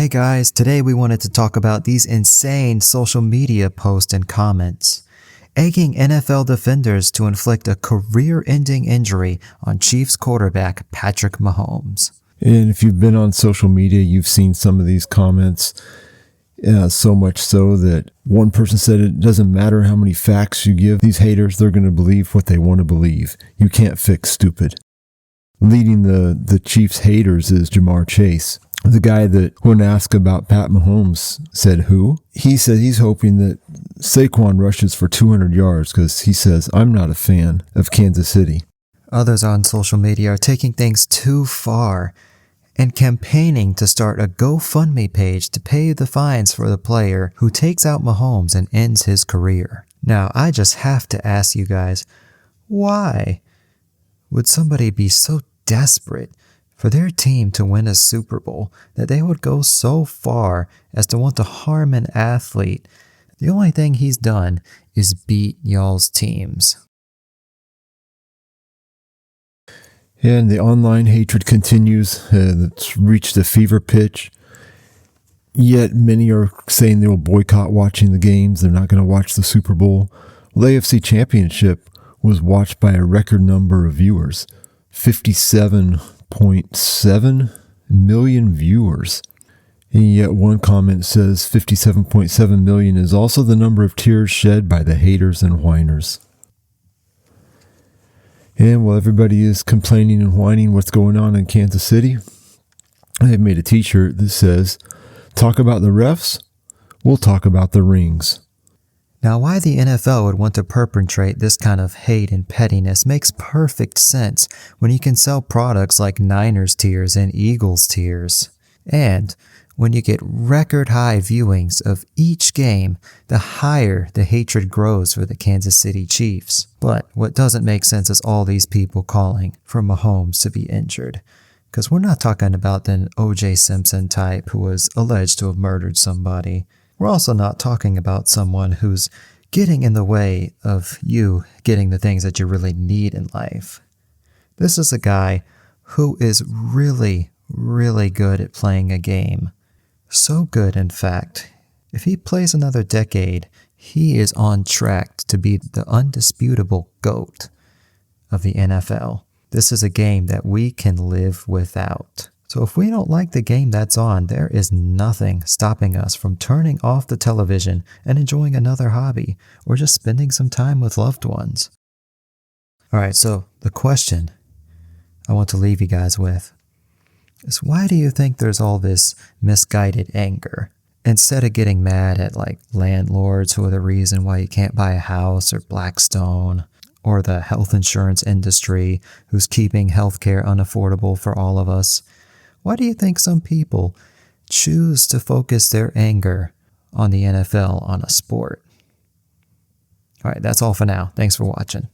Hey guys, today we wanted to talk about these insane social media posts and comments, egging NFL defenders to inflict a career-ending injury on Chiefs quarterback Patrick Mahomes. And if you've been on social media, you've seen some of these comments, so much so that one person said it doesn't matter how many facts you give these haters, they're going to believe what they want to believe. You can't fix stupid. Leading the Chiefs haters is Jamar Chase. The guy that, when asked about Pat Mahomes, said who? He said he's hoping that Saquon rushes for 200 yards because he says, I'm not a fan of Kansas City. Others on social media are taking things too far and campaigning to start a GoFundMe page to pay the fines for the player who takes out Mahomes and ends his career. Now, I just have to ask you guys, why would somebody be so desperate for their team to win a Super Bowl that they would go so far as to want to harm an athlete? The only thing he's done is beat y'all's teams. And the online hatred continues. It's reached a fever pitch. Yet many are saying they will boycott watching the games. They're not going to watch the Super Bowl. Well, the AFC Championship was watched by a record number of viewers. 57.7 million viewers. And yet one comment says 57.7 million is also the number of tears shed by the haters and whiners. And while everybody is complaining and whining what's going on in Kansas City, they've made a t-shirt that says, talk about the refs, we'll talk about the rings. Now, why the NFL would want to perpetrate this kind of hate and pettiness makes perfect sense when you can sell products like Niners tiers and Eagles tiers. And when you get record high viewings of each game, the higher the hatred grows for the Kansas City Chiefs. But what doesn't make sense is all these people calling for Mahomes to be injured. Because we're not talking about an O.J. Simpson type who was alleged to have murdered somebody. We're also not talking about someone who's getting in the way of you getting the things that you really need in life. This is a guy who is really, really good at playing a game. So good, in fact, if he plays another decade, he is on track to be the undisputable GOAT of the NFL. This is a game that we can live without. So if we don't like the game that's on, there is nothing stopping us from turning off the television and enjoying another hobby or just spending some time with loved ones. Alright, so the question I want to leave you guys with is, why do you think there's all this misguided anger? Instead of getting mad at like landlords who are the reason why you can't buy a house, or Blackstone, or the health insurance industry who's keeping healthcare unaffordable for all of us, why do you think some people choose to focus their anger on the NFL, on a sport? All right, that's all for now. Thanks for watching.